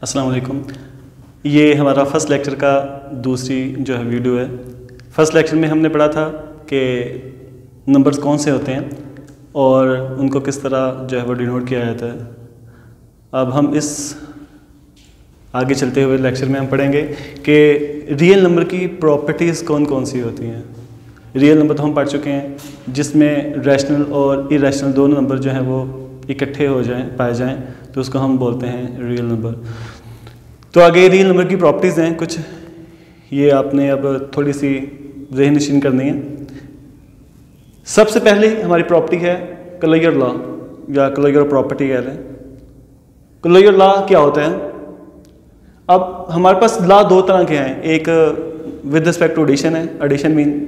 अस्सलाम वालेकुम। ये हमारा फर्स्ट लेक्चर का दूसरी जो है वीडियो है। फर्स्ट लेक्चर में हमने पढ़ा था कि नंबर्स कौन से होते हैं और उनको किस तरह जो है वो डिनोट किया जाता है। अब हम इस आगे चलते हुए लेक्चर में हम पढ़ेंगे कि रियल नंबर की प्रॉपर्टीज़ कौन कौन सी होती हैं। रियल नंबर तो हम पढ़ चुके हैं जिसमें रैशनल और इरेशनल दोनों नंबर जो हैं वो इकट्ठे हो जाएं, पाए जाएं, तो उसको हम बोलते हैं रियल नंबर। तो आगे रियल नंबर की प्रॉपर्टीज़ हैं कुछ, ये आपने अब थोड़ी सी ज़हन नशीन करनी है। सबसे पहले हमारी प्रॉपर्टी है क्लोजर लॉ या क्लोजर प्रॉपर्टी कह लें। क्लोजर लॉ क्या होता है? अब हमारे पास लॉ दो तरह के हैं, एक विद रिस्पेक्ट टू एडिशन है। एडिशन मीन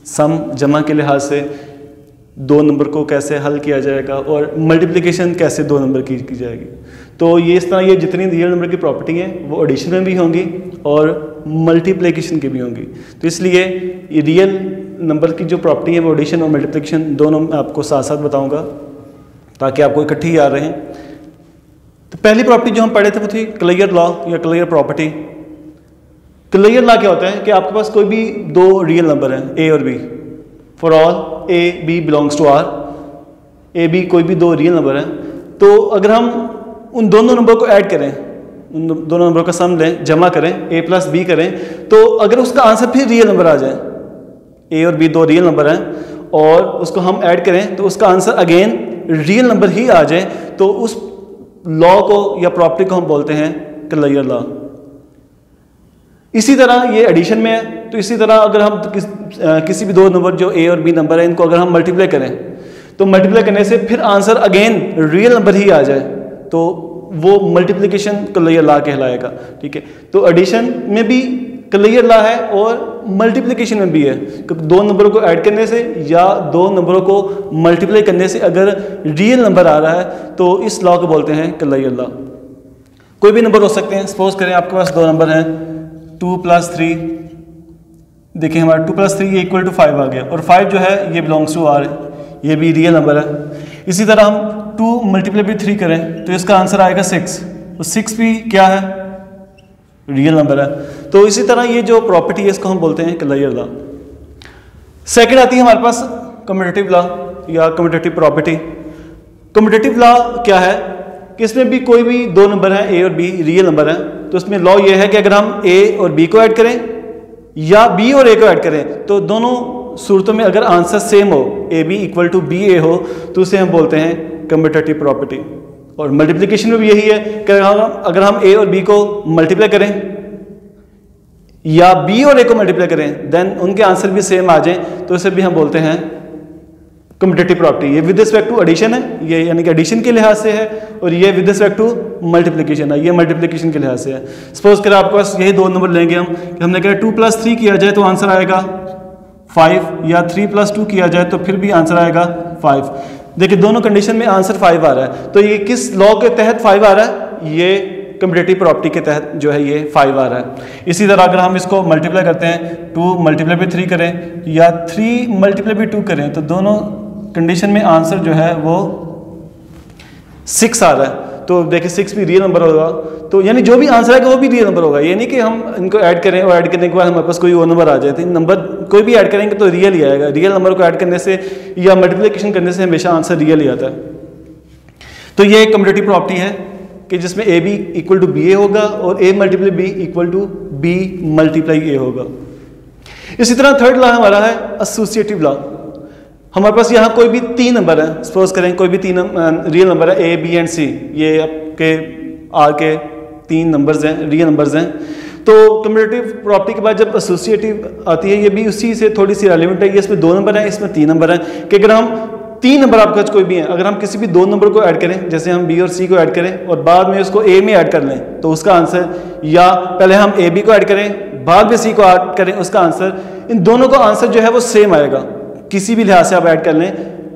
सम, जमा के लिहाज से दो नंबर को कैसे हल किया जाएगा, और मल्टीप्लिकेशन कैसे दो नंबर की जाएगी। तो ये इस तरह ये जितनी रियल नंबर की प्रॉपर्टी हैं वो एडिशन में भी होंगी और मल्टीप्लिकेशन की भी होंगी। तो इसलिए ये रियल नंबर की जो प्रॉपर्टी है वो एडिशन और मल्टीप्लिकेशन दोनों मैं आपको साथ साथ बताऊंगा ताकि आपको इकट्ठी याद रहें। तो पहली प्रॉपर्टी जो हम पढ़े थे वो थी क्लोजर लॉ या क्लोजर प्रॉपर्टी। क्लोजर लॉ क्या होता है कि आपके पास कोई भी दो रियल नंबर हैं ए और B, for all A B belongs to R. A B कोई भी दो रियल नंबर हैं, तो अगर हम उन दोनों नंबर को ऐड करें, उन दोनों नंबरों का सम लें, जमा करें, ए प्लस बी करें, तो अगर उसका आंसर फिर रियल नंबर आ जाए, ए और बी दो रियल नंबर हैं और उसको हम ऐड करें तो उसका आंसर अगेन रियल नंबर ही आ जाए, तो उस लॉ को या प्रॉपर्टी को हम बोलते हैं क्लोजर लॉ। इसी तरह ये एडिशन में है। तो इसी तरह अगर हम किसी भी दो नंबर जो ए और बी नंबर है इनको अगर हम मल्टीप्लाई करें तो मल्टीप्लाई करने से फिर आंसर अगेन रियल नंबर ही आ जाए, तो वो मल्टीप्लिकेशन क्लोजर लॉ कहलाएगा। ठीक है, तो एडिशन में भी क्लोजर लॉ है और मल्टीप्लिकेशन में भी है। दो नंबरों को ऐड करने से या दो नंबरों को मल्टीप्लाई करने से अगर रियल नंबर आ रहा है तो इस लॉ को बोलते हैं क्लोजर लॉ। कोई भी नंबर हो सकते हैं। सपोज करें आपके पास दो नंबर हैं 2 + 3। देखिए हमारा 2 + 3 इक्वल टू 5 आ गया, और 5 जो है ये बिलोंग्स टू आर, ये भी रियल नंबर है। इसी तरह हम 2 × 3 करें तो इसका आंसर आएगा 6, तो 6 भी क्या है? रियल नंबर है। तो इसी तरह ये जो प्रॉपर्टी है इसको हम बोलते हैं क्लोजर लॉ। सेकंड आती है हमारे पास कम्यूटेटिव लॉ या कम्यूटेटिव प्रॉपर्टी। कम्यूटेटिव लॉ क्या है कि इसमें भी कोई भी दो नंबर हैं ए और बी रियल नंबर हैं, तो इसमें लॉ ये है कि अगर हम ए और बी को ऐड करें या बी और ए को ऐड करें तो दोनों सूरतों में अगर आंसर सेम हो, A B equal to B A हो, तो उसे हम बोलते हैं कम्यूटेटिव प्रॉपर्टी। और मल्टीप्लिकेशन में भी यही है कि अगर हम ए और बी को मल्टीप्लाई करें या बी और ए को मल्टीप्लाई करें देन उनके आंसर भी सेम आ जाए, तो इसे भी हम बोलते हैं कम्यूटेटिव प्रॉपर्टी। ये विद रिस्पेक्ट टू एडिशन है, ये यानी कि एडिशन के लिहाज से है, और ये विद रिस्पेक्ट टू मल्टीप्लिकेशन है, ये मल्टीप्लिकेशन के लिहाज से है। सपोज करें आपके पास यही दो नंबर लेंगे हम कि हमने कहा 2 + 3 किया जाए तो आंसर आएगा 5, या 3 + 2 किया जाए तो फिर भी आंसर आएगा 5। देखिए दोनों कंडीशन में आंसर 5 आ रहा है, तो ये किस लॉ के तहत 5 आ रहा है? ये कम्यूटेटिव प्रॉपर्टी के तहत जो है ये 5 आ रहा है। इसी तरह अगर हम इसको मल्टीप्लाई करते हैं 2 × 3 करें या 3 × 2 करें तो दोनों कंडीशन में आंसर जो है वो 6 आ रहा है। तो देखिए 6 भी रियल नंबर होगा, तो यानी जो भी आंसर आएगा वो भी रियल नंबर होगा। ये नहीं कि हम इनको ऐड करें और ऐड करने के बाद हमारे पास कोई और नंबर आ जाए। नंबर कोई भी ऐड करेंगे तो रियल ही आएगा। रियल नंबर को ऐड करने से या मल्टीप्लिकेशन करने से हमेशा आंसर रियल ही आता है। तो ये एक कम्यूटेटिव प्रॉपर्टी है कि जिसमें A B equal to B A होगा और A multiply B equal to B multiply A होगा। इसी तरह थर्ड लॉ हमारा है एसोसिएटिव लॉ। हमारे पास यहाँ कोई भी तीन नंबर है, सपोज करें कोई भी तीन रियल नंबर है ए बी एंड सी, ये आपके आर के तीन नंबर्स हैं, रियल नंबर्स हैं। तो कम्यूटेटिव प्रॉपर्टी के बाद जब एसोसिएटिव आती है ये भी उसी से थोड़ी सी रेलिवेंट है। ये इसमें दो नंबर हैं, इसमें तीन नंबर हैं कि अगर हम तीन नंबर आपके पास कोई भी हैं, अगर हम किसी भी दो नंबर को ऐड करें, जैसे हम बी और सी को ऐड करें और बाद में उसको ए में ऐड कर लें तो उसका आंसर, या पहले हम ए बी को ऐड करें बाद में सी को ऐड करें उसका आंसर, इन दोनों का आंसर जो है वो सेम आएगा। किसी भी लिहाज से आप ऐड कर लें,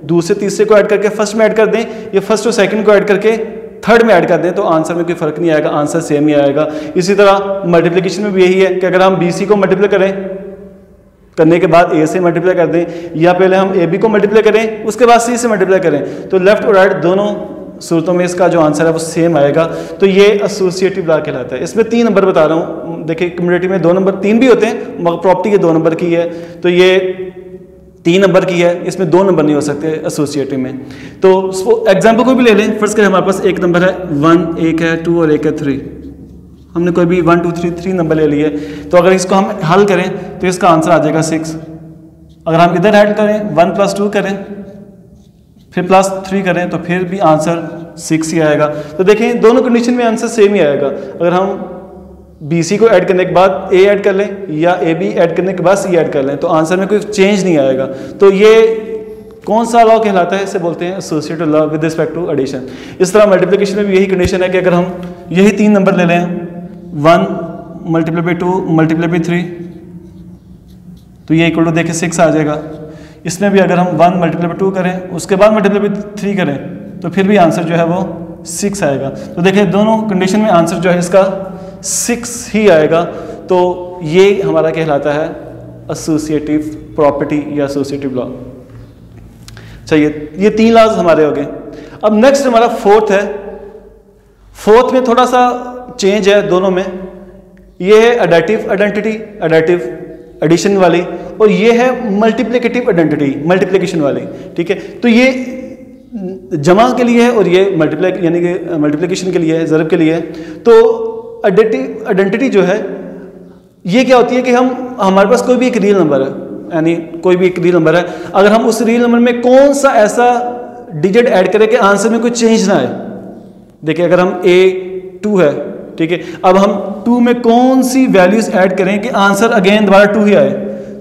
दूसरे तीसरे को ऐड करके फर्स्ट में ऐड कर दें या फर्स्ट और सेकंड को ऐड करके थर्ड में ऐड कर दें तो आंसर में कोई फर्क नहीं आएगा, आंसर सेम ही आएगा। इसी तरह मल्टीप्लिकेशन में भी यही है कि अगर हम बी सी को मल्टीप्लाई करने के बाद ए से मल्टीप्लाई कर दें या पहले हम ए बी को मल्टीप्लाई करें उसके बाद सी से मल्टीप्लाई करें तो लेफ्ट और राइट दोनों सूरतों में इसका जो आंसर है वो सेम आएगा। तो ये एसोसिएटिव लॉ कहलाता है। इसमें 3 नंबर बता रहा हूँ, देखिए कम्युनिटी में 2 नंबर 3 भी होते हैं मगर प्रॉपर्टी के 2 नंबर की है, तो ये 3 नंबर की है, इसमें 2 नंबर नहीं हो सकते एसोसिएटिव में। तो एग्जाम्पल कोई भी ले लें, फर्स्ट करें हमारे पास एक नंबर है 1, एक है 2 और एक है 3। हमने कोई भी 1 2 3 नंबर ले लिए, तो अगर इसको हम हल करें तो इसका आंसर आ जाएगा 6। अगर हम इधर ऐड करें 1 + 2 करें फिर +3 करें तो फिर भी आंसर 6 ही आएगा। तो देखें दोनों कंडीशन में आंसर सेम ही आएगा। अगर हम BC को ऐड करने के बाद A ऐड कर लें या AB ऐड करने के बाद C ऐड कर लें तो आंसर में कोई चेंज नहीं आएगा। तो ये कौन सा लॉ कहलाता है, इसे बोलते हैं associative law with respect to addition. इस तरह मल्टीप्लिकेशन में भी यही कंडीशन है कि अगर हम यही 3 नंबर ले लें 1 × 2 × 3 तो ये इक्वल टू देखिए 6 आ जाएगा। इसमें भी अगर हम 1 × 2 करें उसके बाद × 3 करें तो फिर भी आंसर जो है वो 6 आएगा। तो देखिए दोनों कंडीशन में आंसर जो है इसका 6 ही आएगा। तो ये हमारा कहलाता है एसोसिएटिव प्रॉपर्टी या एसोसिएटिव लॉ। चलिए ये 3 लॉज हमारे हो गए। अब नेक्स्ट हमारा 4th है। 4th में थोड़ा सा चेंज है दोनों में। ये है एडिटिव आइडेंटिटी, एडिटिव एडिशन वाली, और ये है मल्टीप्लिकेटिव आइडेंटिटी, मल्टीप्लिकेशन वाली। ठीक है, तो ये जमा के लिए है और ये मल्टीप्लाई यानी कि मल्टीप्लिकेशन के लिए है, ज़रब के लिए है। तो एडिटिव आइडेंटिटी जो है ये क्या होती है कि हमारे पास कोई भी एक रियल नंबर है, यानी कोई भी एक रियल नंबर है, अगर हम उस रियल नंबर में कौन सा ऐसा डिजिट ऐड करें कि आंसर में कोई चेंज ना आए। देखिए अगर हम A2 है, ठीक है, अब हम 2 में कौन सी वैल्यूज ऐड करें कि आंसर अगेन दोबारा 2 ही आए।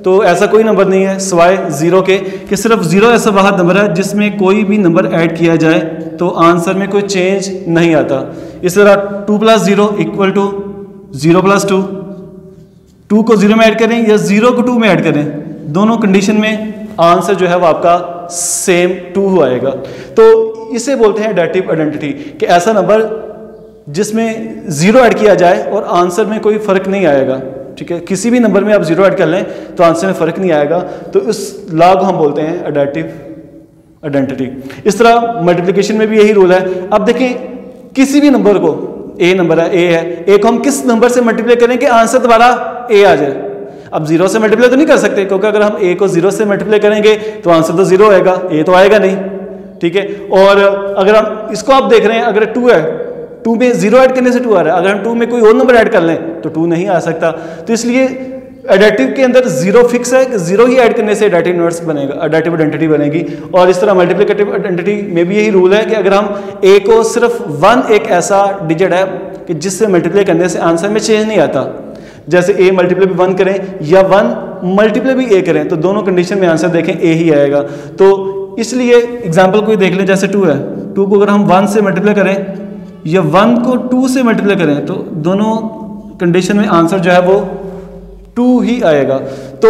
तो ऐसा कोई नंबर नहीं है सिवाय 0 के कि सिर्फ 0 ऐसा वाहद नंबर है जिसमें कोई भी नंबर ऐड किया जाए तो आंसर में कोई चेंज नहीं आता। इस तरह 2 + 0 = 0 + 2, 2 को 0 में ऐड करें या 0 को 2 में ऐड करें, दोनों कंडीशन में आंसर जो है वो आपका सेम 2 आएगा। तो इसे बोलते हैं एडिटिव आइडेंटिटी कि ऐसा नंबर जिसमें 0 ऐड किया जाए और आंसर में कोई फर्क नहीं आएगा। ठीक है, किसी भी नंबर में आप 0 ऐड कर लें तो आंसर में फर्क नहीं आएगा। तो इस लॉ को हम बोलते हैं एडिटिव आइडेंटिटी। इस तरह मल्टीप्लिकेशन में भी यही रूल है। अब देखें किसी भी नंबर को, A नंबर है, A है, A को हम किस नंबर से मल्टीप्लाई करें कि आंसर दोबारा A आ जाए। अब 0 से मल्टीप्लाई तो नहीं कर सकते क्योंकि अगर हम A को 0 से मल्टीप्लाई करेंगे तो आंसर तो 0 आएगा, A तो आएगा नहीं। ठीक है, और अगर हम इसको आप देख रहे हैं, अगर 2 है, 2 में 0 ऐड करने से 2 आ रहा है, अगर हम 2 में कोई और नंबर ऐड कर लें तो 2 नहीं आ सकता। तो इसलिए एडिटिव के अंदर 0 फिक्स है कि 0 ही ऐड करने से एडिटिव इनवर्स बनेगा, एडिटिव आइडेंटिटी बनेगी। और इस तरह मल्टीप्लिकेटिव आइडेंटिटी में भी यही रूल है कि अगर हम A को सिर्फ 1 एक ऐसा डिजिट है कि जिससे मल्टीप्लाई करने से आंसर में चेंज नहीं आता, जैसे A मल्टीप्लाई भी 1 करें या 1 मल्टीप्लाई भी A करें तो दोनों कंडीशन में आंसर देखें A ही आएगा। तो इसलिए एग्जाम्पल कोई देख लें, जैसे 2 है, 2 को अगर हम 1 से मल्टीप्लाई करें या 1 को 2 से मल्टीप्लाई करें तो दोनों कंडीशन में आंसर जो है वो 2 ही आएगा। तो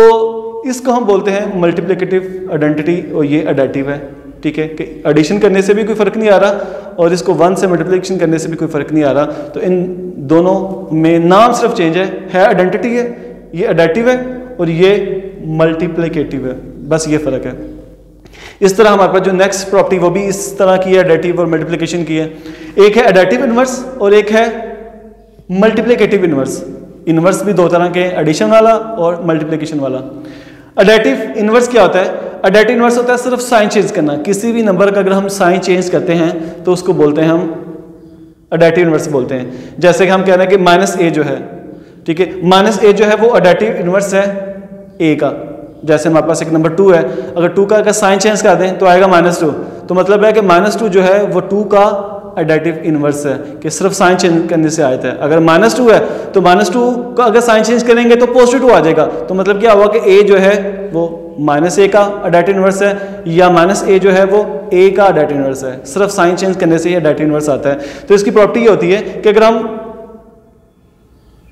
इसको हम बोलते हैं मल्टीप्लिकेटिव आइडेंटिटी और ये एडिटिव है। ठीक है, कि एडिशन करने से भी कोई फर्क नहीं आ रहा और इसको 1 से मल्टीप्लिकेशन करने से भी कोई फर्क नहीं आ रहा। तो इन दोनों में नाम सिर्फ चेंज है आइडेंटिटी है, ये एडिटिव है और ये मल्टीप्लिकेटिव है, बस ये फर्क है। इस तरह हमारे पास जो नेक्स्ट प्रॉपर्टी वो भी इस तरह की है, एडिटिव और मल्टीप्लिकेशन की है। एक है एडिटिव इनवर्स और एक है मल्टीप्लिकेटिव इनवर्स। इनवर्स भी 2 तरह के हैं, एडिशन वाला और मल्टीप्लिकेशन वाला। एडिटिव इनवर्स क्या होता है? एडिटिव इनवर्स होता है सिर्फ साइन चेंज करना। किसी भी नंबर का अगर हम साइन चेंज करते हैं तो उसको बोलते हैं हम एडिटिव इनवर्स बोलते हैं। जैसे कि हम कह रहे हैं कि -a जो है, ठीक है, -a जो है वो एडिटिव इनवर्स है a का। जैसे हमारे पास एक नंबर 2 है, अगर 2 का अगर साइन चेंज कर दें तो आएगा -2, तो मतलब है कि -2 जो है वो 2 का एडिटिव इनवर्स है कि सिर्फ साइन चेंज करने से आया था। अगर -2 है तो -2 का अगर साइन चेंज करेंगे तो +2 आ जाएगा। तो मतलब क्या हुआ कि a जो है वो -a का एडिटिव इनवर्स है या -a जो है वो a का एडिटिव इनवर्स है। सिर्फ साइन चेंज करने से ही एडिटिव इनवर्स आता है। तो इसकी प्रॉपर्टी ये होती है कि अगर हम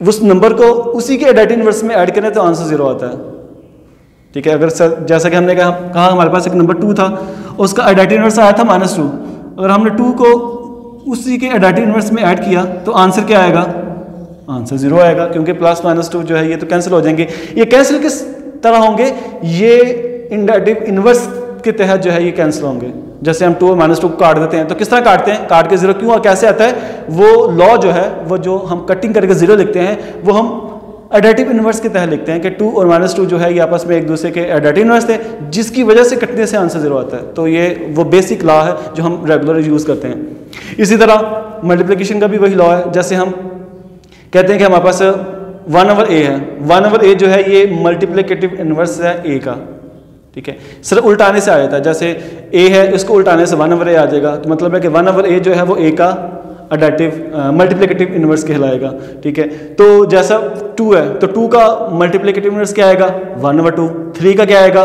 उस नंबर को उसी के एडिटिव इनवर्स में ऐड करें तो आंसर 0 आता है। ठीक है, अगर जैसा कि हमने कहा हमारे पास एक नंबर 2 था, उसका एडिटिव इनवर्स आया था -2। अगर हमने 2 को उसी के एडिटिव इनवर्स में ऐड किया तो आंसर क्या आएगा? आंसर 0 आएगा, क्योंकि प्लस -2 जो है ये तो कैंसिल हो जाएंगे। ये कैंसिल किस तरह होंगे? ये एडिटिव इनवर्स के तहत जो है ये कैंसिल होंगे। जैसे हम 2 और -2 को काट देते हैं, तो किस तरह काटते हैं, काट के 0 क्यों और कैसे आता है, वो लॉ जो है वो जो हम कटिंग करके 0 लिखते हैं वो हम एडिटिव इन्वर्स के तहत लिखते हैं कि 2 और -2 जो है ये आपस में एक दूसरे के एडिटिव इन्वर्स थे, जिसकी वजह से कटने से आंसर 0 आता है। तो ये वो बेसिक लॉ है जो हम रेगुलर यूज़ करते हैं। इसी तरह मल्टीप्लिकेशन का भी वही लॉ है। जैसे हम कहते हैं कि हमारे पास 1/a है, 1/a जो है ये मल्टीप्लिकेटिव इन्वर्स है a का, ठीक है। सिर्फ उल्टाने से आ जाता है, जैसे a है इसको उल्टाने से 1/a आ जाएगा, तो मतलब है कि 1/a जो है वो a का एडिटिव मल्टीप्लिकेटिव इन्वर्स कहलाएगा, ठीक है। तो जैसा 2 है तो 2 का मल्टीप्लिकेटिव इन्वर्स क्या आएगा, 1/2, 3 का क्या आएगा,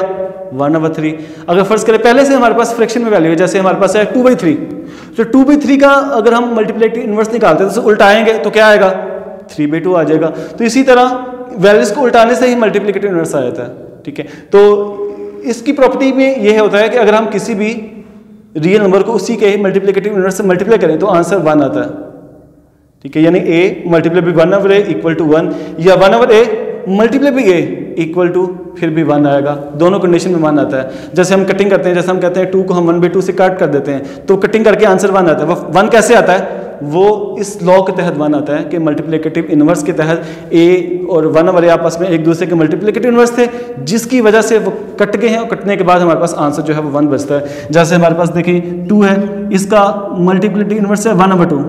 1/3। अगर फर्ज करें पहले से हमारे पास फ्रैक्शन में वैल्यू है, जैसे हमारे पास है 2/3, तो 2/3 का अगर हम मल्टीप्लिकेटिव इन्वर्स निकालते हैं तो उल्टाएंगे तो क्या आएगा, 3/2 आ जाएगा। तो इसी तरह वैल्यूज को उल्टाने से ही मल्टीप्लिकेटिव इन्वर्स आ जाता है, ठीक है। तो इसकी प्रॉपर्टी में यह होता है कि अगर हम किसी भी रियल नंबर को उसी के मल्टीप्लिकेटिव इन्वर्स से मल्टीप्लाई करें तो आंसर 1 आता है, ठीक है। यानी a multiply by 1/a equal to 1, या 1/a multiply by a equal to फिर भी 1 आएगा, दोनों कंडीशन में 1 आता है। जैसे हम कटिंग करते हैं, जैसे हम कहते हैं 2 को हम 1/2 से काट कर देते हैं तो कटिंग करके आंसर 1 आता है। वो 1 कैसे आता है, वो इस लॉ के तहत 1 आता है कि मल्टीप्लिकेटिव इन्वर्स के तहत a और 1/a आपस में एक दूसरे के मल्टीप्लिकेटिव इन्वर्स थे, जिसकी वजह से वो कट गए हैं और कटने के बाद हमारे पास आंसर जो है वो 1 बचता है। जैसे हमारे पास देखिए 2 है, इसका मल्टीप्लिकेटिव इन्वर्स है 1/2,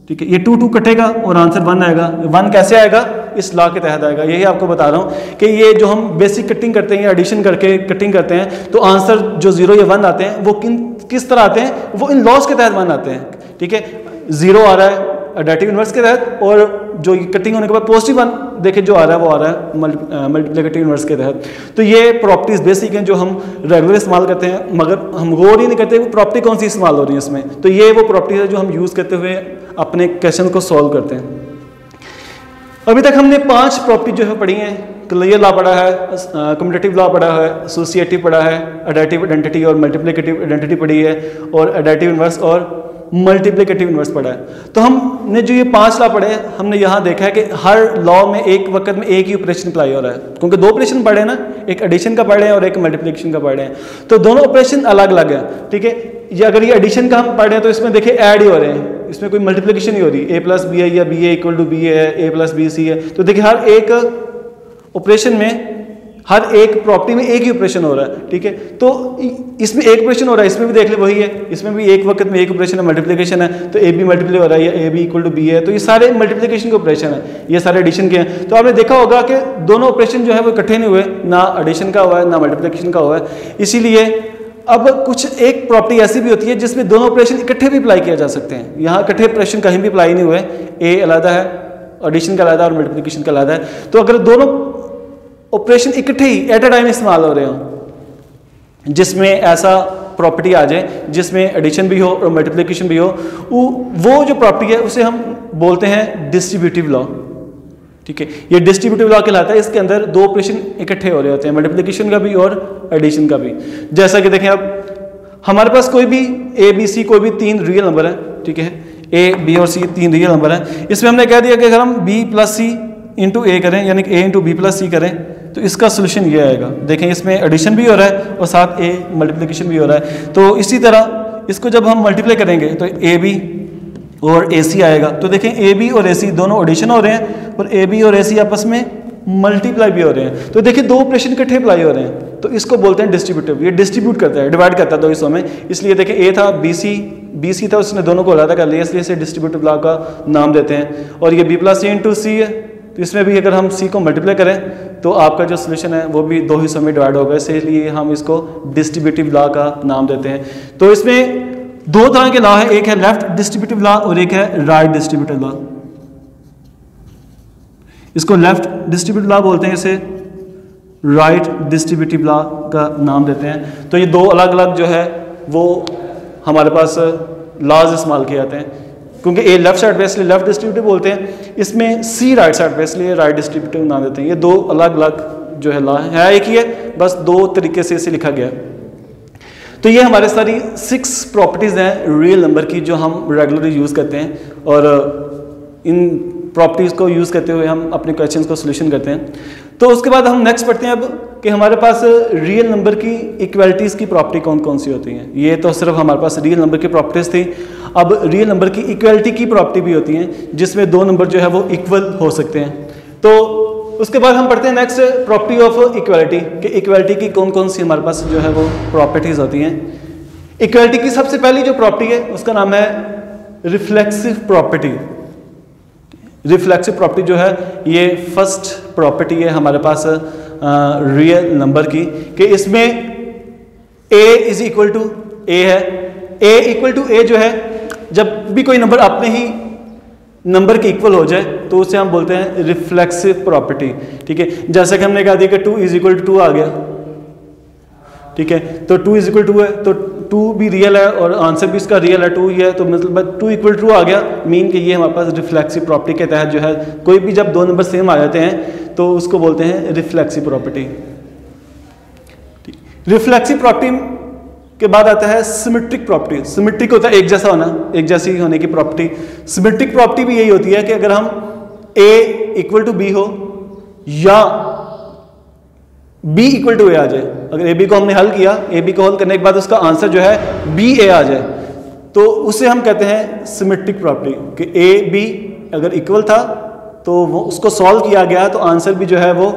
ठीक है। ये 2 कटेगा और आंसर 1 आएगा। 1 कैसे आएगा, इस लॉ के तहत आएगा। यही आपको बता रहा हूँ कि ये जो हम बेसिक कटिंग करते हैं या एडिशन करके कटिंग करते हैं तो आंसर जो 0 या 1 आते हैं वो किस तरह आते हैं, वो इन लॉस के तहत 1 आते हैं, ठीक है। 0 आ रहा है एडिटिव इन्वर्स के तहत, और जो कटिंग होने के बाद पॉजिटिव 1 देखिए जो आ रहा है वो आ रहा है मल्टीप्लिकेटिव इन्वर्स के तहत। तो ये प्रॉपर्टीज बेसिक हैं जो हम रेगुलर इस्तेमाल करते हैं, मगर हम गौर ही नहीं करते वो प्रॉपर्टी कौन सी इस्तेमाल हो रही है इसमें। तो ये वो प्रॉपर्टीज है जो हम यूज़ करते हुए अपने क्वेश्चन को सॉल्व करते हैं। अभी तक हमने 5 प्रॉपर्टी जो है पढ़ी हैं। क्लियर लॉ पढ़ा है, कम्यूटेटिव लॉ पढ़ा है, एसोसिएटिव पढ़ा है, एडिटिव आइडेंटिटी और मल्टीप्लिकेटिव आइडेंटिटी पढ़ी है, और एडिटिव इन्वर्स और मल्टीप्लिकेटिव इन्वर्स पढ़ा है। तो हमने जो ये 5 लॉ पढ़े हैं, हमने यहाँ देखा है कि हर लॉ में एक वक्त में एक ही ऑपरेशन अप्लाई हो रहा है, क्योंकि 2 ऑपरेशन पढ़े हैं ना, एक एडिशन का पढ़े हैं और एक मल्टीप्लिकेशन का पढ़े हैं। तो दोनों ऑपरेशन अलग अलग है, ठीक है। ये अगर ये एडिशन का हम पढ़ रहे हैं तो इसमें देखिए ऐड ही हो रहे हैं, इसमें कोई मल्टीप्लिकेशन नहीं हो रही। a+b है या ba इक्वल टू ba है, a+bc है। तो देखिए हर एक ऑपरेशन में, हर एक प्रॉपर्टी में एक ही ऑपरेशन हो रहा है, ठीक है। तो इसमें एक ऑपरेशन हो रहा है, इसमें भी देख ले वही है, इसमें भी एक वक्त में एक ऑपरेशन है, मल्टीप्लिकेशन है। तो a b मल्टीप्लाई हो रहा है या a b equal to b है, तो ये सारे मल्टीप्लिकेशन के ऑपरेशन है, ये सारे एडिशन के हैं। तो आपने देखा होगा कि दोनों ऑपरेशन जो है वो इकट्ठे नहीं हुए, ना एडिशन का हुआ है ना मल्टीप्लिकेशन का हुआ है। इसीलिए अब कुछ एक प्रॉपर्टी ऐसी भी होती है जिसमें दोनों ऑपरेशन इकट्ठे भी अप्लाई किया जा सकते हैं। यहाँ इकट्ठे ऑपरेशन कहीं भी अप्लाई नहीं हुए, a अलग है, एडिशन का अलग है और मल्टीप्लिकेशन का अलग है। तो अगर दोनों ऑपरेशन इकट्ठे ही एट अ टाइम इस्तेमाल हो रहे हो, जिसमें ऐसा प्रॉपर्टी आ जाए जिसमें एडिशन भी हो और मल्टीप्लिकेशन भी हो, वो जो प्रॉपर्टी है उसे हम बोलते हैं डिस्ट्रीब्यूटिव लॉ, ठीक है। ये डिस्ट्रीब्यूटिव लॉ कहलाता है। इसके अंदर 2 ऑपरेशन इकट्ठे हो रहे होते हैं, मल्टीप्लिकेशन का भी और एडिशन का भी। जैसा कि देखें अब हमारे पास कोई भी a b c कोई भी 3 रियल नंबर है, ठीक है। a b और c 3 रियल नंबर है। इसमें हमने कह दिया कि अगर हम b + c इंटू a करें, यानी कि a इंटू b + c करें, तो इसका सोल्यूशन ये आएगा। देखें इसमें एडिशन भी हो रहा है और साथ a मल्टीप्लिकेशन भी हो रहा है। तो इसी तरह इसको जब हम मल्टीप्लाई करेंगे तो a b और ए सी आएगा। तो देखें ए बी और ए सी दोनों एडिशन हो रहे हैं और ए बी और ए सी आपस में मल्टीप्लाई भी हो रहे हैं। तो देखिए 2 ऑपरेशन इकट्ठे अप्लाई हो रहे हैं, तो इसको बोलते हैं डिस्ट्रीब्यूटिव। ये डिस्ट्रीब्यूट करता है, डिवाइड करता है 2 हिस्सों में। इसलिए देखें ए था बी सी था, उसने दोनों को अलग कर लिया, इसलिए इसे डिस्ट्रीब्यूटिव लॉ का नाम देते हैं। और ये b + c इंटू सी है, तो इसमें भी अगर हम c को मल्टीप्लाई करें तो आपका जो सोल्यूशन है वो भी 2 हिस्सों में डिवाइड होगा, इसलिए हम इसको डिस्ट्रीब्यूटिव लॉ का नाम देते हैं। तो इसमें 2 तरह के लॉ है, एक है लेफ्ट डिस्ट्रीब्यूटिव लॉ और एक है राइट डिस्ट्रीब्यूटिव लॉ। इसको लेफ्ट डिस्ट्रीब्यूटिव लॉ बोलते हैं, इसे राइट डिस्ट्रीब्यूटिव लॉ का नाम देते हैं। तो ये 2 अलग अलग जो है वो हमारे पास लॉज इस्तेमाल किए जाते हैं, क्योंकि ए लेफ्ट साइड पे इसलिए लेफ्ट डिस्ट्रीब्यूटिव बोलते हैं, इसमें सी राइट साइड पे इसलिए राइट डिस्ट्रीब्यूटिव नाम देते हैं। ये 2 अलग अलग जो है लॉ है, एक ही है, बस 2 तरीके से इसे लिखा गया। तो ये हमारे सारी 6 प्रॉपर्टीज़ हैं रियल नंबर की जो हम रेगुलरली यूज़ करते हैं, और इन प्रॉपर्टीज़ को यूज़ करते हुए हम अपने क्वेश्चंस को सोल्यूशन करते हैं। तो उसके बाद हम नेक्स्ट पढ़ते हैं अब कि हमारे पास रियल नंबर की इक्वालिटीज़ की प्रॉपर्टी कौन कौन सी होती हैं। ये तो सिर्फ हमारे पास रियल नंबर की प्रॉपर्टीज़ थी। अब रियल नंबर की इक्वालिटी की प्रॉपर्टी भी होती हैं जिसमें दो नंबर जो है वो इक्वल हो सकते हैं। तो उसके बाद हम पढ़ते हैं नेक्स्ट प्रॉपर्टी ऑफ इक्वालिटी कि इक्वालिटी की कौन कौन सी हमारे पास जो है वो प्रॉपर्टीज़ होती हैं। इक्वालिटी की सबसे पहली जो प्रॉपर्टी है उसका नाम है रिफ्लेक्सिव प्रॉपर्टी। रिफ्लेक्सिव प्रॉपर्टी जो है ये फर्स्ट प्रॉपर्टी है हमारे पास रियल नंबर की कि इसमें a इज इक्वल टू ए है। a इक्वल टू ए जो है जब भी कोई नंबर अपने ही नंबर के इक्वल हो जाए तो उसे हम बोलते हैं रिफ्लेक्सिव प्रॉपर्टी। ठीक है, जैसे कि हमने कहा दिया कि 2 इज इक्वल टू 2 आ गया। ठीक है, तो 2 इज इक्वल टू है तो 2 भी रियल है और आंसर भी इसका रियल है, 2 ही है, तो मतलब 2 इक्वल टू आ गया। मीन कि ये हमारे पास रिफ्लेक्सिव प्रॉपर्टी के तहत जो है कोई भी जब दो नंबर सेम आ जाते हैं तो उसको बोलते हैं रिफ्लेक्सिव प्रॉपर्टी। रिफ्लेक्सिव प्रॉपर्टी के बाद आता है सिमेट्रिक प्रॉपर्टी। सिमेट्रिक होता है एक जैसा होना, एक जैसी होने की प्रॉपर्टी। सिमेट्रिक प्रॉपर्टी भी यही होती है कि अगर हम a इक्वल टू बी हो या b इक्वल टू ए आ जाए, अगर ab को हमने हल किया, ab को हल करने के बाद उसका आंसर जो है ba आ जाए तो उसे हम कहते हैं सिमेट्रिक प्रॉपर्टी कि a b अगर इक्वल था तो वो उसको सॉल्व किया गया तो आंसर भी जो है वो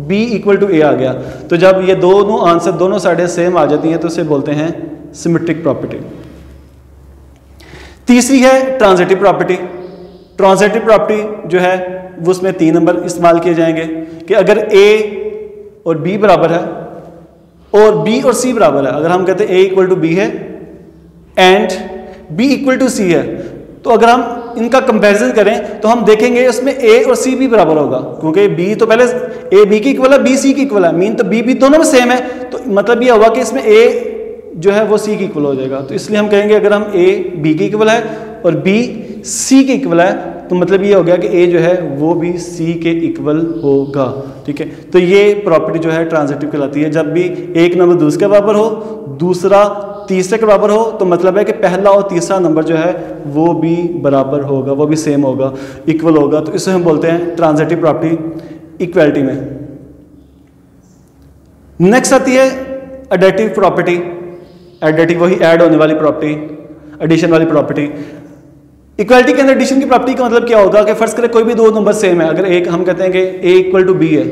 b इक्वल टू ए आ गया। तो जब ये दोनों आंसर दोनों साइडें सेम आ जाती हैं तो उसे बोलते हैं सिमेट्रिक प्रॉपर्टी। तीसरी है ट्रांजिटिव प्रॉपर्टी। ट्रांजिटिव प्रॉपर्टी जो है वो उसमें 3 नंबर इस्तेमाल किए जाएंगे कि अगर a और b बराबर है और b और c बराबर है, अगर हम कहते हैं a इक्वल टू b है and b equal to c है, तो अगर हम इनका कंपैरिजन करें तो हम देखेंगे उसमें a और c भी बराबर होगा, क्योंकि b तो पहले a b की इक्वल है, b c की इक्वल है, मीन तो b भी दोनों में सेम है, तो मतलब ये होगा कि इसमें a जो है वो c की इक्वल हो जाएगा। तो इसलिए हम कहेंगे अगर हम a b की इक्वल है और b c की इक्वल है तो मतलब ये हो गया कि a जो है वो भी c के इक्वल होगा। ठीक है, तो ये प्रॉपर्टी जो है ट्रांजिटिव कहलाती है। जब भी एक नंबर दूसरे के बराबर हो, दूसरा तीसरे के बराबर हो, तो मतलब है कि पहला और तीसरा नंबर जो है वो भी बराबर होगा, वो भी सेम होगा, इक्वल होगा। तो इसे हम बोलते हैं ट्रांजिटिव प्रॉपर्टी इक्वालिटी में। नेक्स्ट आती है एडिटिव प्रॉपर्टी। एडिटिव वही ऐड होने वाली प्रॉपर्टी, एडिशन वाली प्रॉपर्टी। इक्वालिटी के अंदर एडिशन की प्रॉपर्टी का मतलब क्या होगा कि फर्ज करें कोई भी दो नंबर सेम है, अगर एक हम कहते हैं कि a इक्वल टू बी है,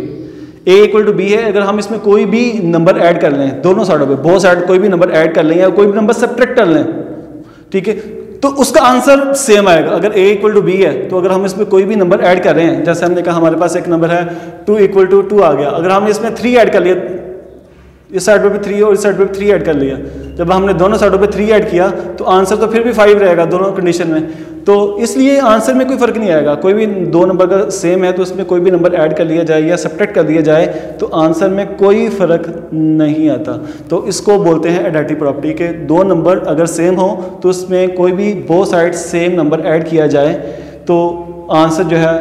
a इक्वल टू बी है, अगर हम इसमें कोई भी नंबर ऐड कर लें दोनों साइडों पे, बहुत साइड कोई भी नंबर ऐड कर लें या कोई भी नंबर सब्ट्रैक्ट कर लें, ठीक है, तो उसका आंसर सेम आएगा। अगर a इक्वल टू बी है तो अगर हम इसमें कोई भी नंबर ऐड कर रहे हैं, जैसे हमने कहा हमारे पास एक नंबर है 2 इक्वल टू 2 आ गया, अगर हमने इसमें 3 ऐड कर लिया, इस साइड पे भी 3 और इस साइड पे भी 3 ऐड कर लिया, जब हमने दोनों साइडों पे 3 ऐड किया तो आंसर तो फिर भी 5 रहेगा दोनों कंडीशन में। तो इसलिए आंसर में कोई फर्क नहीं आएगा, कोई भी दो नंबर का सेम है तो उसमें कोई भी नंबर ऐड कर लिया जाए या सब्ट्रैक्ट कर दिया जाए तो आंसर में कोई फर्क नहीं आता। तो इसको बोलते हैं एडिटिव प्रॉपर्टी के दो नंबर अगर सेम हो तो उसमें कोई भी both side same number add किया जाए तो आंसर जो है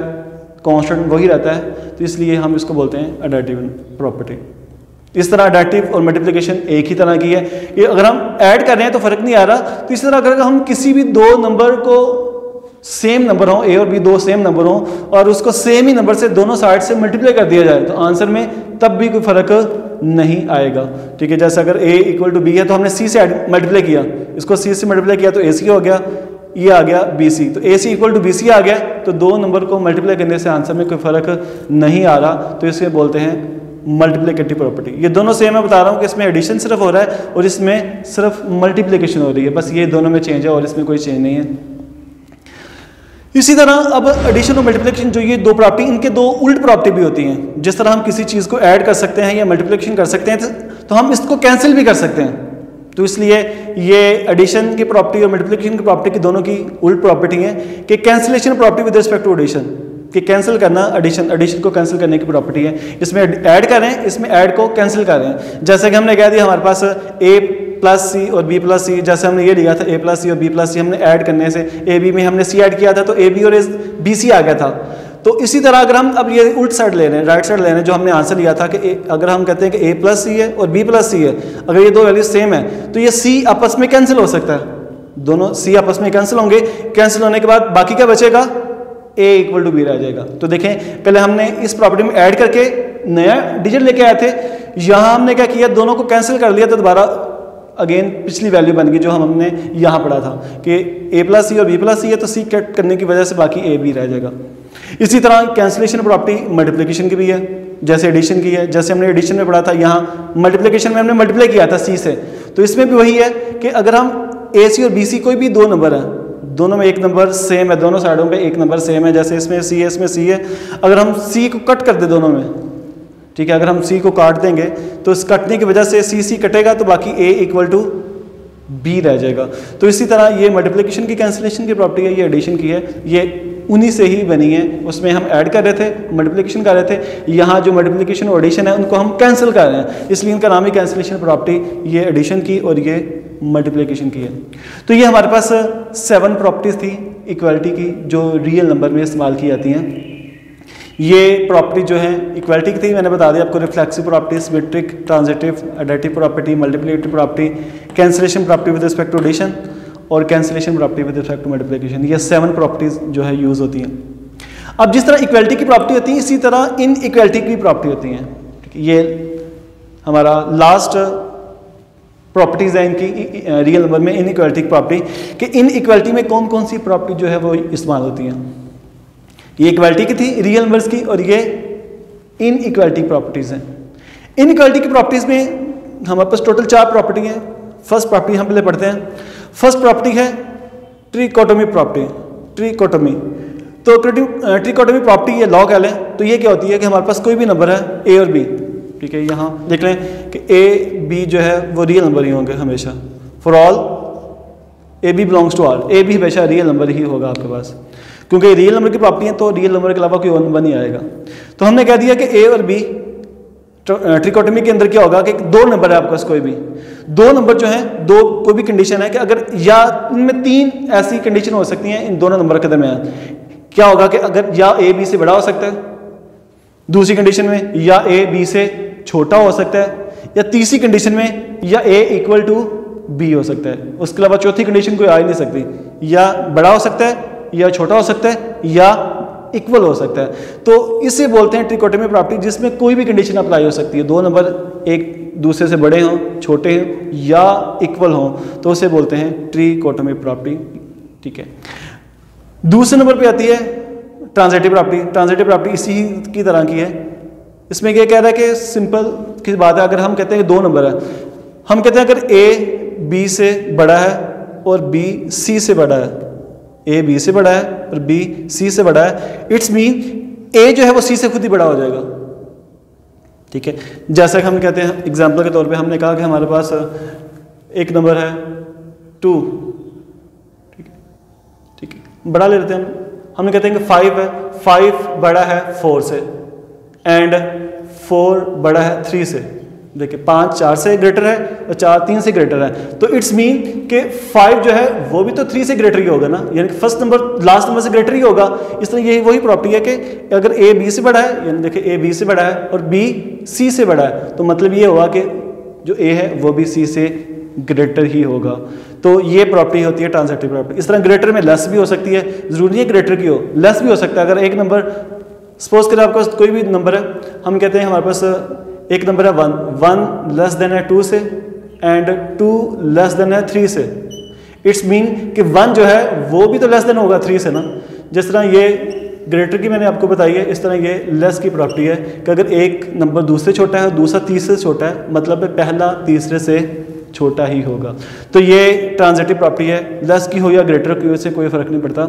कांस्टेंट वही रहता है, तो इसलिए हम इसको बोलते हैं एडिटिव प्रॉपर्टी। इस तरह एडिटिव और मल्टीप्लिकेशन एक ही तरह की है, ये अगर हम ऐड कर रहे हैं तो फर्क नहीं आ रहा। तो इस तरह अगर हम किसी भी दो नंबर को सेम नंबर हो, ए और बी दो सेम नंबर हो और उसको सेम ही नंबर से दोनों साइड से मल्टीप्लाई कर दिया जाए तो आंसर में तब भी कोई फर्क नहीं आएगा। ठीक है, जैसे अगर a इक्वल टू बी है तो हमने c से मल्टीप्लाई किया, इसको c से मल्टीप्लाई किया तो ac हो गया, ये आ गया bc, तो ac इक्वल टू bc आ गया, तो दो नंबर को मल्टीप्लाई करने से आंसर में कोई फर्क नहीं आ रहा, तो इसे बोलते हैं मल्टीप्लिकेटिव प्रॉपर्टी। ये दोनों सेम मैं बता रहा हूँ कि इसमें एडिशन सिर्फ हो रहा है और इसमें सिर्फ मल्टीप्लिकेशन हो रही है, बस ये दोनों में चेंज है और इसमें कोई चेंज नहीं है। इसी तरह अब एडिशन और मल्टीप्लिकेशन जो ये दो प्रॉपर्टी, इनके दो उल्ट प्रॉपर्टी भी होती हैं। जिस तरह हम किसी चीज़ को ऐड कर सकते हैं या मल्टीप्लिकेशन कर सकते हैं तो हम इसको कैंसिल भी कर सकते हैं। तो इसलिए ये एडिशन की प्रॉपर्टी और मल्टीप्लिकेशन की प्रॉपर्टी की दोनों की उल्ट प्रॉपर्टी है कि cancellation property with respect to addition, कि कैंसिल करना एडिशन को कैंसिल करने की प्रॉपर्टी है। इसमें ऐड कर रहे हैं, इसमें ऐड को कैंसिल कर रहे हैं। जैसे कि हमने कह दिया हमारे पास a प्लस सी और b प्लस सी, जैसे हमने ये लिया था a प्लस सी और b प्लस सी, हमने ऐड करने से a b में हमने c ऐड किया था तो a b और b c आ गया था। तो इसी तरह अगर हम अब ये उल्ट साइड ले रहे हैं, राइट साइड ले रहे हैं, जो हमने आंसर लिया था कि अगर हम कहते हैं कि a प्लस सी है और b प्लस सी है, अगर ये दो वैल्यू सेम है तो ये c आपस में कैंसिल हो सकता है, दोनों c आपस में कैंसिल होंगे। कैंसिल होने के बाद बाकी क्या बचेगा, a इक्वल टू बी रह जाएगा। तो देखें पहले हमने इस प्रॉपर्टी में ऐड करके नया डिजिट लेके आए थे, यहाँ हमने क्या किया, दोनों को कैंसिल कर लिया, तो दोबारा अगेन पिछली वैल्यू बन गई जो हमने यहाँ पढ़ा था कि a प्लस सी और b प्लस सी है, तो c कट करने की वजह से बाकी a b रह जाएगा। इसी तरह कैंसिलेशन प्रॉपर्टी मल्टीप्लिकेशन की भी है, जैसे एडिशन की है। जैसे हमने एडिशन में पढ़ा था, यहाँ मल्टीप्लिकेशन में हमने मल्टीप्लाई किया था c से, तो इसमें भी वही है कि अगर हम a c और b c कोई भी दो नंबर है, दोनों में एक नंबर सेम है, दोनों साइडों पे एक नंबर सेम है, जैसे इसमें c है इसमें c है, अगर हम c को कट कर दे दोनों में, ठीक है, अगर हम c को काट देंगे तो इस कटने की वजह से c कटेगा, तो बाकी a इक्वल टू b रह जाएगा। तो इसी तरह ये मल्टीप्लिकेशन की कैंसिलेशन की प्रॉपर्टी है, ये एडिशन की है, ये उन्हीं से ही बनी है। उसमें हम ऐड कर रहे थे, मल्टीप्लिकेशन कर रहे थे, यहाँ जो मल्टीप्लिकेशन और एडिशन है उनको हम कैंसिल कर रहे हैं, इसलिए इनका नाम ही कैंसिलेशन प्रॉपर्टी, ये एडिशन की और ये मल्टीप्लिकेशन की है। तो ये हमारे पास 7 प्रॉपर्टीज थी इक्वालिटी की जो रियल नंबर में इस्तेमाल की जाती हैं। ये प्रॉपर्टी जो है इक्वालिटी की थी, मैंने बता दिया आपको, reflexive property, symmetric, transitive, additive property, multiplicative property, cancellation property with respect to addition और cancellation property with respect to multiplication. ये 7 प्रॉपर्टीज जो है यूज होती हैं। अब जिस तरह इक्वालिटी की प्रॉपर्टी होती है, इसी तरह इन इक्वालिटी की प्रॉपर्टी होती हैं। ये हमारा लास्ट प्रॉपर्टीज है इनकी रियल नंबर में, इन इक्वालिटी की प्रॉपर्टी कि इन इक्वालिटी में कौन कौन सी प्रॉपर्टी जो है वो इस्तेमाल होती हैं। ये इक्वालिटी की थी रियल नंबर्स की, और ये इन इक्वालिटी प्रॉपर्टीज हैं। इन इक्वालिटी की प्रॉपर्टीज में हमारे पास टोटल 4 प्रॉपर्टी हैं। फर्स्ट प्रॉपर्टी हम पहले पढ़ते हैं। फर्स्ट प्रॉपर्टी है ट्रिकोटोमी प्रॉपर्टी, ट्रिकोटोमी। तो ट्रिकोटोमी प्रॉपर्टी ये लॉग है, तो ये क्या होती है कि हमारे पास कोई भी नंबर है a और b, ठीक है, यहाँ देख लें कि a b जो है वो रियल नंबर ही होंगे हमेशा, for all a b belongs to all, a b हमेशा रियल नंबर ही होगा आपके पास, क्योंकि रियल नंबर की प्रॉपर्टी है तो रियल नंबर के अलावा कोई और नंबर नहीं आएगा। तो हमने कह दिया कि a और b ट्रिकोटोमी के अंदर क्या होगा कि 2 नंबर है आपके पास, कोई भी 2 नंबर जो हैं, दो कोई भी कंडीशन है कि अगर या इनमें 3 ऐसी कंडीशन हो सकती हैं इन दोनों नंबर के दरमियान, क्या होगा कि अगर या a b से बड़ा हो सकता है, दूसरी कंडीशन में या a b से छोटा हो सकता है, या तीसरी कंडीशन में या a इक्वल टू b हो सकता है। उसके अलावा चौथी कंडीशन कोई आ ही नहीं सकती, या बड़ा हो सकता है या छोटा हो सकता है या इक्वल हो सकता है। तो इसे बोलते हैं ट्रिकोटोमी प्रॉपर्टी, जिसमें कोई भी कंडीशन अप्लाई हो सकती है, 2 नंबर एक दूसरे से बड़े हों, छोटे हों या इक्वल हों, तो उसे बोलते हैं ट्रिकोटोमी प्रॉपर्टी, ठीक है। दूसरे नंबर पे आती है ट्रांजिटिव प्रॉपर्टी। ट्रांजिटिव प्रॉपर्टी इसी की तरह की है। इसमें क्या कह रहा है कि सिंपल की बात है, अगर हम कहते हैं कि 2 नंबर है, हम कहते हैं अगर a b से बड़ा है और b c से बड़ा है, a b से बड़ा है और b c से बड़ा है, इट्स मीन a जो है वो c से खुद ही बड़ा हो जाएगा, ठीक है। जैसा कि हम कहते हैं एग्जांपल के तौर पे हमने कहा कि हमारे पास एक नंबर है 2, ठीक है, बड़ा ले लेते हैं हमने कहते हैं कि 5 है, 5 बड़ा है 4 से एंड 4 बड़ा है 3 से। देखिए 5 4 से ग्रेटर है और 4 3 से ग्रेटर है, तो इट्स मीन कि 5 जो है वो भी तो 3 से ग्रेटर ही होगा ना, यानी कि फर्स्ट नंबर लास्ट नंबर से ग्रेटर ही होगा। इस तरह यही वही प्रॉपर्टी है कि अगर a b से बड़ा है, यानी देखिए a b से बड़ा है और b c से बड़ा है, तो मतलब ये होगा कि जो a है वो भी c से ग्रेटर ही होगा। तो ये प्रॉपर्टी होती है ट्रांजिटिव प्रॉपर्टी। इस तरह ग्रेटर में लेस भी हो सकती है, जरूरी है ग्रेटर की हो, लेस भी हो सकता है। अगर एक नंबर सपोज करें आपके पास कोई भी नंबर है, हम कहते हैं हमारे पास एक नंबर है 1 लेस देन है 2 से एंड 2 लेस देन है 3 से, इट्स मीन कि 1 जो है वो भी तो लेस देन होगा 3 से ना। जिस तरह ये ग्रेटर की मैंने आपको बताई है, इस तरह ये लेस की प्रॉपर्टी है कि अगर एक नंबर दूसरे छोटा है और दूसरा तीसरे से छोटा है, मतलब पहला तीसरे से छोटा ही होगा। तो ये ट्रांजिटिव प्रॉपर्टी है, लेस की हो या ग्रेटर की हो, इससे कोई फर्क नहीं पड़ता।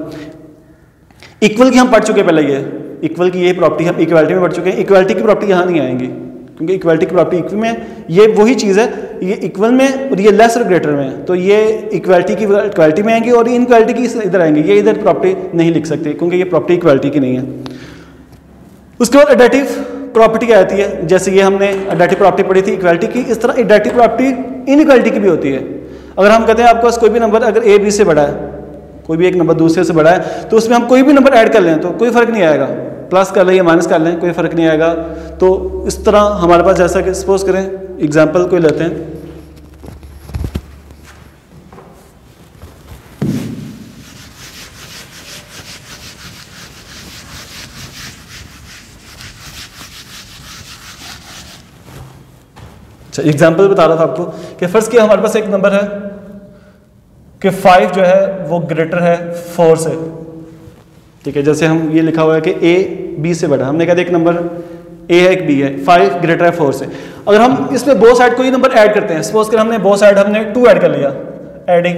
इक्वल की हम पढ़ चुके पहले, ये इक्वल की ये प्रॉपर्टी हम इक्वालिटी में पढ़ चुके हैं। इक्वालिटी की प्रॉपर्टी यहाँ नहीं आएंगी क्योंकि इक्वालिटी की प्रॉपर्टी इक्वल में, ये वही चीज़ है, ये इक्वल में और ये लेस और ग्रेटर में, तो ये इक्वालिटी की इक्वालिटी में आएंगी और इनक्वालिटी की इधर आएंगी। ये इधर प्रॉपर्टी नहीं लिख सकते क्योंकि ये प्रॉपर्टी इक्वालिटी की नहीं है। उसके बाद एडेटिव प्रॉपर्टी क्या आती है, जैसे ये हमने एडेटिव प्रॉपर्टी पढ़ी थी इक्वालिटी की, इस तरह एडेटिव प्रॉपर्टी इनइक्वालिटी की भी होती है। अगर हम कहते हैं आपके पास कोई भी नंबर अगर a b से बड़ा है, कोई भी एक नंबर दूसरे से बड़ा है, तो उसमें हम कोई भी नंबर ऐड कर लें तो कोई फर्क नहीं आएगा, प्लस कर लें या माइनस कर लें कोई फर्क नहीं आएगा। तो इस तरह हमारे पास जैसा कि सपोज करें एग्जांपल कोई लेते हैं, अच्छा, एग्जाम्पल बता रहा था आपको कि फर्स्ट किया हमारे पास एक नंबर है कि 5 जो है वो ग्रेटर है 4 से, ठीक है। जैसे हम ये लिखा हुआ है कि a b से बड़ा, हमने कहा एक नंबर a है एक b है, 5 ग्रेटर है 4 से। अगर हम इसमें बोथ साइड कोई नंबर ऐड करते हैं, सपोज कर हमने बोथ साइड हमने 2 ऐड कर लिया, एडिंग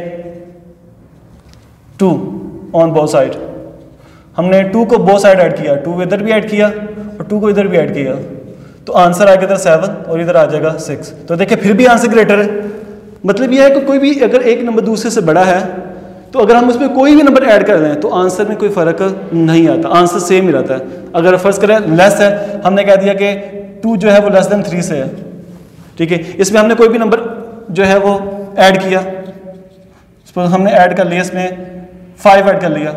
2 ऑन बोथ साइड, हमने 2 को बोथ साइड ऐड किया, 2 इधर भी ऐड किया और 2 को इधर भी ऐड किया, तो आंसर आएगा इधर 7 और इधर आ जाएगा 6। तो देखिए फिर भी आंसर ग्रेटर है। मतलब यह है कि कोई भी अगर एक नंबर दूसरे से बड़ा है तो अगर हम उसमें कोई भी नंबर ऐड कर लें तो आंसर में कोई फ़र्क नहीं आता, आंसर सेम ही रहता है। अगर फर्स्ट करें लेस है, हमने कह दिया कि 2 जो है वो लेस देन 3 से है, ठीक है। इसमें हमने कोई भी नंबर जो है वो ऐड किया, सपोज हमने ऐड कर लिया, इसमें 5 ऐड कर लिया,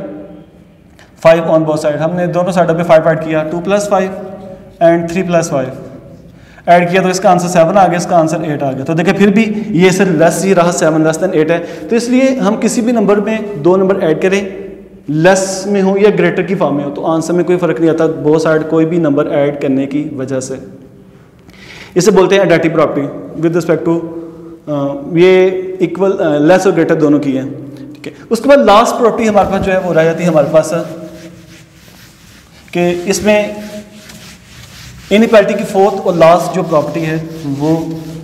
5 ऑन बोथ साइड, हमने दोनों साइडों पे 5 ऐड किया, 2 + 5 एंड 3 + 5 ऐड किया, तो इसका आंसर 7 आ गया, इसका आंसर 8 आ गया। तो देखिए फिर भी ये सिर्फ लेस ही रहा, 7 लेस देन 8 है। तो इसलिए हम किसी भी नंबर में 2 नंबर ऐड करें, लेस में हो या ग्रेटर की फॉर्म में हो, तो आंसर में कोई फ़र्क नहीं आता बोथ साइड कोई भी नंबर ऐड करने की वजह से। इसे बोलते हैं additive property with respect to ये इक्वल लेस और ग्रेटर दोनों की है, ठीक है। उसके बाद लास्ट प्रॉपर्टी हमारे पास जो है वो रह जाती है हमारे पास कि इसमें इनइक्वालिटी की फोर्थ और लास्ट जो प्रॉपर्टी है वो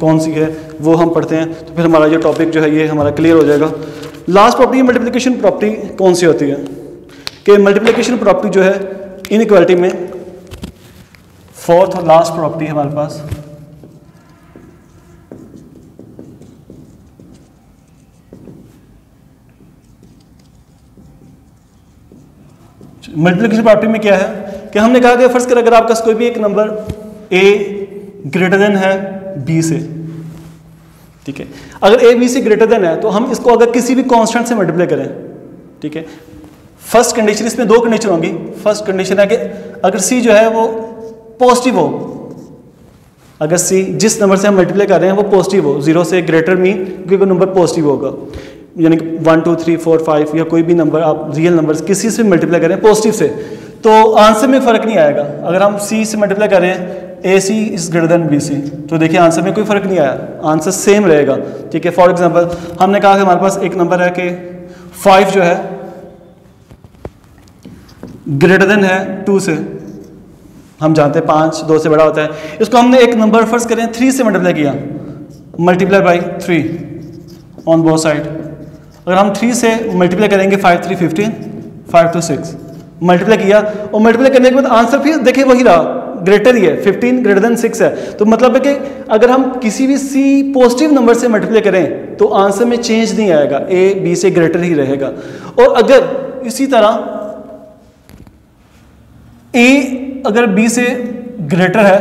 कौन सी है वो हम पढ़ते हैं, तो फिर हमारा जो टॉपिक जो है ये हमारा क्लियर हो जाएगा। लास्ट प्रॉपर्टी मल्टीप्लिकेशन प्रॉपर्टी कौन सी होती है कि मल्टीप्लिकेशन प्रॉपर्टी जो है इनइक्वालिटी में फोर्थ और लास्ट प्रॉपर्टी हमारे पास मल्टीप्लिकेशन प्रॉपर्टी में क्या है कि हमने कहा कि फर्स्ट कर अगर आपका कोई भी एक नंबर a ग्रेटर देन है b से, ठीक है। अगर a b से ग्रेटर देन है तो हम इसको अगर किसी भी कांस्टेंट से मल्टीप्लाई करें, ठीक है। फर्स्ट कंडीशन, इसमें 2 कंडीशन होंगी। फर्स्ट कंडीशन है कि अगर c जो है वो पॉजिटिव हो, अगर c जिस नंबर से हम मल्टीप्लाई कर रहे हैं वो पॉजिटिव हो, 0 से ग्रेटर मीन क्योंकि वो नंबर पॉजिटिव होगा, यानी कि 1 2 3 4 5 या कोई भी नंबर आप रियल नंबर किसी से मल्टीप्लाई करें पॉजिटिव से, तो आंसर में फ़र्क नहीं आएगा। अगर हम c से मल्टीप्लाई करें ac is greater than bc, तो देखिए आंसर में कोई फ़र्क नहीं आया, आंसर सेम रहेगा, ठीक है। फॉर एग्जांपल हमने कहा कि हमारे पास एक नंबर है कि 5 जो है ग्रेटर देन है 2 से, हम जानते हैं 5 2 से बड़ा होता है। इसको हमने एक नंबर फर्स्ट करें 3 से मल्टीप्लाई किया, multiply by 3 on both side. अगर हम 3 से मल्टीप्लाई करेंगे 5 3 15, 5 2 6 मल्टीप्लाई किया और मल्टीप्लाई करने के बाद आंसर फिर देखिए वही रहा, ग्रेटर ही है, 15 ग्रेटर देन 6 है। तो मतलब है कि अगर हम किसी भी c पॉजिटिव नंबर से मल्टीप्लाई करें तो आंसर में चेंज नहीं आएगा, a b से ग्रेटर ही रहेगा। और अगर इसी तरह a अगर b से ग्रेटर है,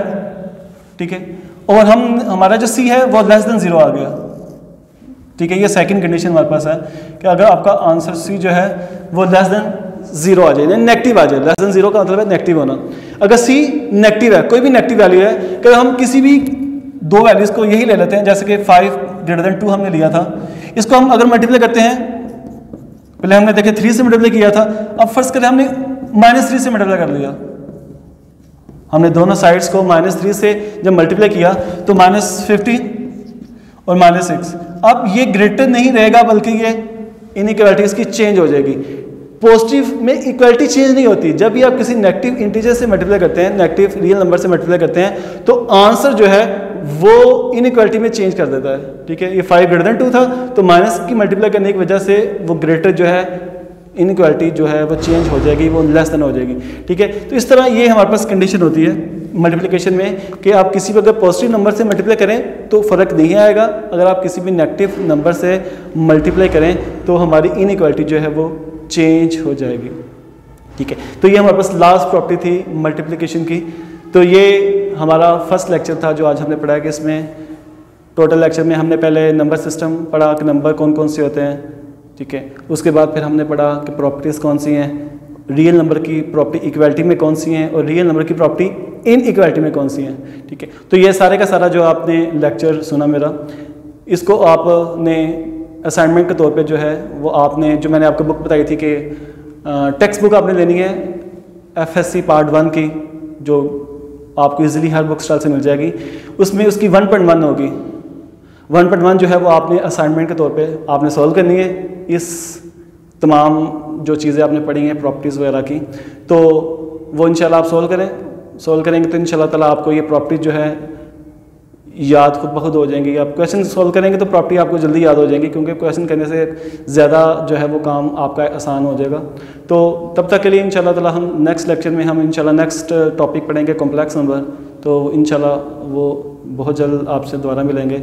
ठीक है, और हमारा जो c है वो लेस देन 0 आ गया, ठीक है। ये सेकंड कंडीशन हमारे पास है कि अगर आपका आंसर c जो है वो लेस देन 0 आ जाए, नेगेटिव आ जाए, लेस देन 0 का मतलब है नेगेटिव होना। अगर c नेगेटिव है, कोई भी नेगेटिव वैल्यू है, कि हम किसी भी 2 वैल्यूज को यही ले लेते हैं, जैसे कि 5 ग्रेटर देन 2 हमने लिया था, इसको हम अगर मल्टीप्लाई करते हैं, पहले हमने देखे 3 से मल्टीप्लाई किया था, अब फर्स्ट करें हमने -3 से मल्टीप्लाई कर लिया, हमने दोनों साइड्स को -3 से जब मल्टीप्लाई किया तो -15 और -6। अब ये ग्रेटर नहीं रहेगा बल्कि ये इनइक्वालिटी इसकी चेंज हो जाएगी। पॉजिटिव में इक्वालिटी चेंज नहीं होती, जब भी आप किसी नेगेटिव इंटीजर से मल्टीप्लाई करते हैं, नेगेटिव रियल नंबर से मल्टीप्लाई करते हैं, तो आंसर जो है वो इनइक्वालिटी में चेंज कर देता है, ठीक है। ये 5 ग्रेटर देन 2 था तो माइनस की मल्टीप्लाई करने की वजह से वो ग्रेटर जो है इनइक्वालिटी जो है वो चेंज हो जाएगी, वो लेस देन हो जाएगी, ठीक है। तो इस तरह ये हमारे पास कंडीशन होती है मल्टीप्लिकेशन में कि आप किसी भी अगर पॉजिटिव नंबर से मल्टीप्लाई करें तो फ़र्क नहीं आएगा, अगर आप किसी भी नेगेटिव नंबर से मल्टीप्लाई करें तो हमारी इनइक्वालिटी जो है वो चेंज हो जाएगी, ठीक है। तो ये हमारे पास लास्ट प्रॉपर्टी थी मल्टीप्लिकेशन की। तो ये हमारा फर्स्ट लेक्चर था जो आज हमने पढ़ा कि इसमें टोटल लेक्चर में हमने पहले नंबर सिस्टम पढ़ा कि नंबर कौन कौन से होते हैं, ठीक है। उसके बाद फिर हमने पढ़ा कि प्रॉपर्टीज़ कौन सी हैं, रियल नंबर की प्रॉपर्टी इक्वालिटी में कौन सी हैं और रियल नंबर की प्रॉपर्टी इन इक्वालिटी में कौन सी हैं, ठीक है। तो ये सारे का सारा जो आपने लेक्चर सुना मेरा, इसको आपने असाइनमेंट के तौर पे जो है वो आपने जो मैंने आपको बुक बताई थी कि टेक्स्ट बुक आपने लेनी है FSC पार्ट 1 की, जो आपको इजीली हर बुक स्टॉल से मिल जाएगी। उसमें उसकी 1.1 होगी। 1.1 जो है वो आपने असाइनमेंट के तौर पे आपने सॉल्व करनी है। इस तमाम जो चीज़ें आपने पढ़ी हैं प्रॉपर्टीज़ वगैरह की, तो वो इंशाल्लाह आप सॉल्व करेंगे तो इंशाल्लाह ताला आपको ये प्रॉपर्टीज़ जो है याद खुद ब खुद हो जाएंगी। आप क्वेश्चन सॉल्व करेंगे तो प्रॉपर्टी आपको जल्दी याद हो जाएंगी, क्योंकि क्वेश्चन करने से ज़्यादा जो है वो काम आपका आसान हो जाएगा। तो तब तक के लिए इंशाल्लाह ताला हम नेक्स्ट लेक्चर में हम इंशाल्लाह नेक्स्ट टॉपिक पढ़ेंगे कॉम्प्लेक्स नंबर। तो इंशाल्लाह वो बहुत जल्द आपसे दोबारा मिलेंगे।